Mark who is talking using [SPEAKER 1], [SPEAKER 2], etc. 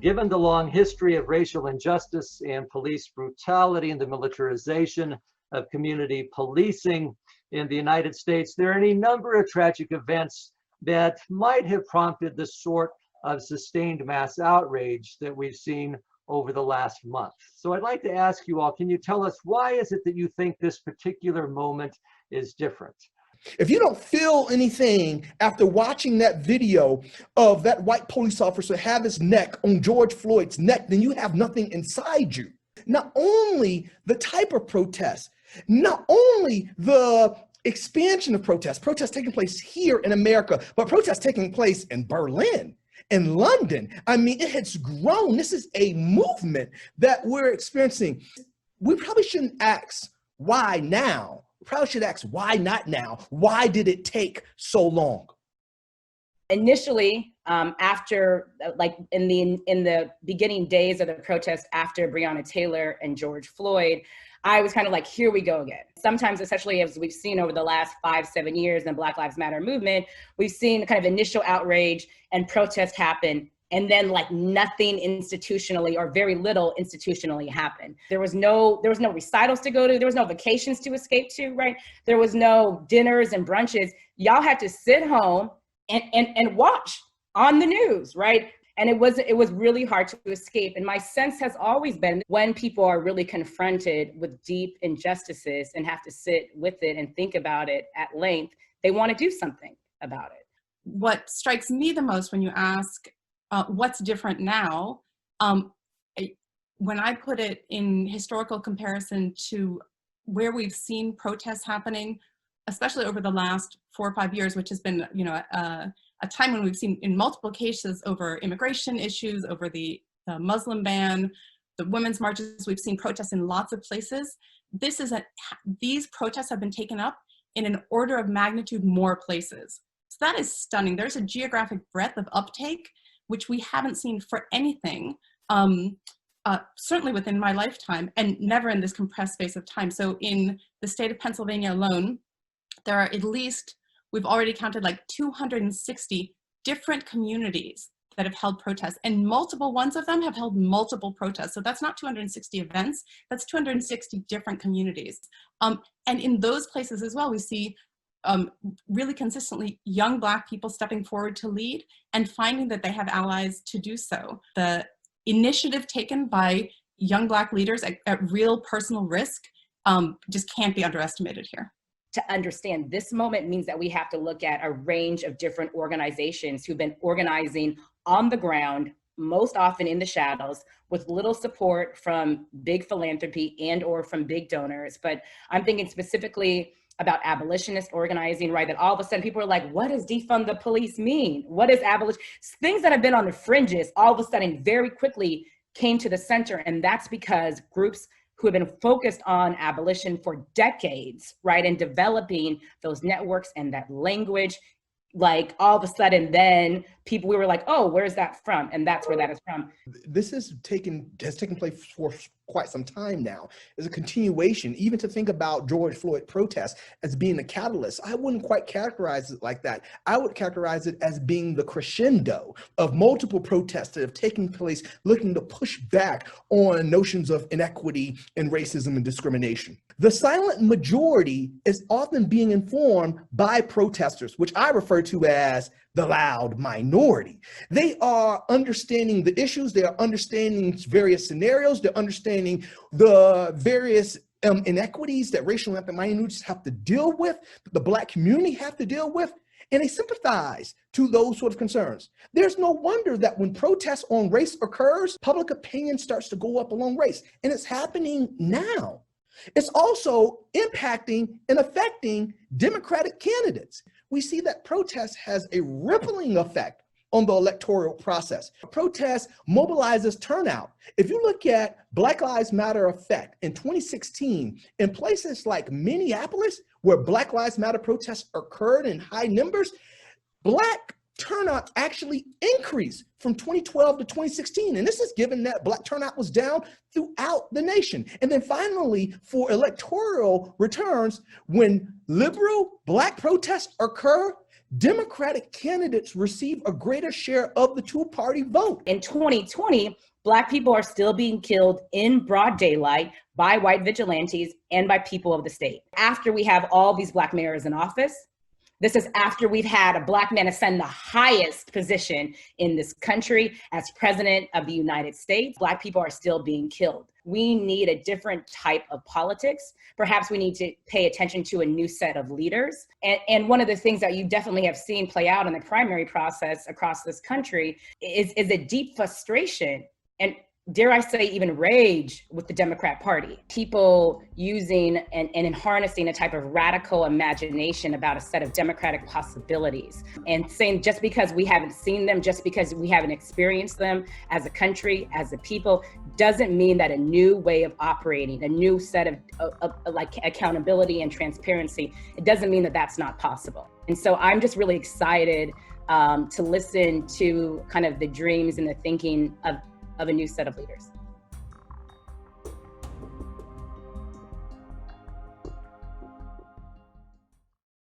[SPEAKER 1] Given the long history of racial injustice and police brutality and the militarization of community policing in the United States, there are any number of tragic events that might have prompted the sort of sustained mass outrage that we've seen over the last month. So I'd like to ask you all, can you tell us why is it that you think this particular moment is different?
[SPEAKER 2] If you don't feel anything after watching that video of that white police officer have his neck on George Floyd's neck, then you have nothing inside you. Not only the type of protest, not only the expansion of protests taking place here in America, but protests taking place in Berlin, in London. I mean, it has grown. This is a movement that we're experiencing. We probably shouldn't ask why now. We probably should ask why not now? Why did it take so long?
[SPEAKER 3] Initially, after, like in the beginning days of the protest after Breonna Taylor and George Floyd, I was kind of like, here we go again. Sometimes, especially as we've seen over the last 5-7 years in the Black Lives Matter movement, we've seen kind of initial outrage and protest happen, and then like nothing institutionally or very little institutionally happened. There was no recitals to go to. There was no vacations to escape to, right? There was no dinners and brunches. Y'all had to sit home and watch on the news, right? And it was really hard to escape. And my sense has always been when people are really confronted with deep injustices and have to sit with it and think about it at length, they want to do something about it.
[SPEAKER 4] What strikes me the most when you ask what's different now, when I put it in historical comparison to where we've seen protests happening, especially over the last 4 or 5 years, which has been, a time when we've seen in multiple cases over immigration issues, over the Muslim ban, the women's marches, we've seen protests in lots of places. These protests have been taken up in an order of magnitude more places. So that is stunning. There's a geographic breadth of uptake, which we haven't seen for anything, certainly within my lifetime, and never in this compressed space of time. So in the state of Pennsylvania alone, there are at least, we've already counted like 260 different communities that have held protests, and multiple ones of them have held multiple protests. So that's not 260 events, that's 260 different communities. And in those places as well, we see really consistently young Black people stepping forward to lead and finding that they have allies to do so. The initiative taken by young Black leaders at real personal risk just can't be underestimated here.
[SPEAKER 3] To understand this moment means that we have to look at a range of different organizations who've been organizing on the ground, most often in the shadows, with little support from big philanthropy and or from big donors. But I'm thinking specifically about abolitionist organizing, right? That all of a sudden people are like, what does defund the police mean? What is abolition? Things that have been on the fringes all of a sudden very quickly came to the center. And that's because groups who have been focused on abolition for decades, right? And developing those networks and that language, like all of a sudden then we were like, oh, where's that from? And that's where that is from.
[SPEAKER 2] This has taken place for quite some time now. It's a continuation, even to think about George Floyd protests as being a catalyst. I wouldn't quite characterize it like that. I would characterize it as being the crescendo of multiple protests that have taken place, looking to push back on notions of inequity and racism and discrimination. The silent majority is often being informed by protesters, which I refer to as the loud minority. They are understanding the issues, they are understanding various scenarios, they're understanding the various inequities that racial and ethnic minorities have to deal with, that the Black community have to deal with, and they sympathize to those sort of concerns. There's no wonder that when protests on race occurs, public opinion starts to go up along race, and it's happening now. It's also impacting and affecting Democratic candidates. We see that protest has a rippling effect on the electoral process. Protest mobilizes turnout. If you look at Black Lives Matter effect in 2016, in places like Minneapolis, where Black Lives Matter protests occurred in high numbers, Black turnout actually increased from 2012 to 2016. And this is given that Black turnout was down throughout the nation. And then finally, for electoral returns, when liberal Black protests occur, Democratic candidates receive a greater share of the two-party vote.
[SPEAKER 3] In 2020, Black people are still being killed in broad daylight by white vigilantes and by people of the state. After we have all these Black mayors in office, this is after we've had a Black man ascend the highest position in this country as president of the United States. Black people are still being killed. We need a different type of politics. Perhaps we need to pay attention to a new set of leaders. And one of the things that you definitely have seen play out in the primary process across this country is a deep frustration and, dare I say, even rage with the Democrat Party. People using and harnessing a type of radical imagination about a set of democratic possibilities and saying just because we haven't seen them, just because we haven't experienced them as a country, as a people, doesn't mean that a new way of operating, a new set of like accountability and transparency, it doesn't mean that that's not possible. And so I'm just really excited to listen to kind of the dreams and the thinking of a new set of leaders.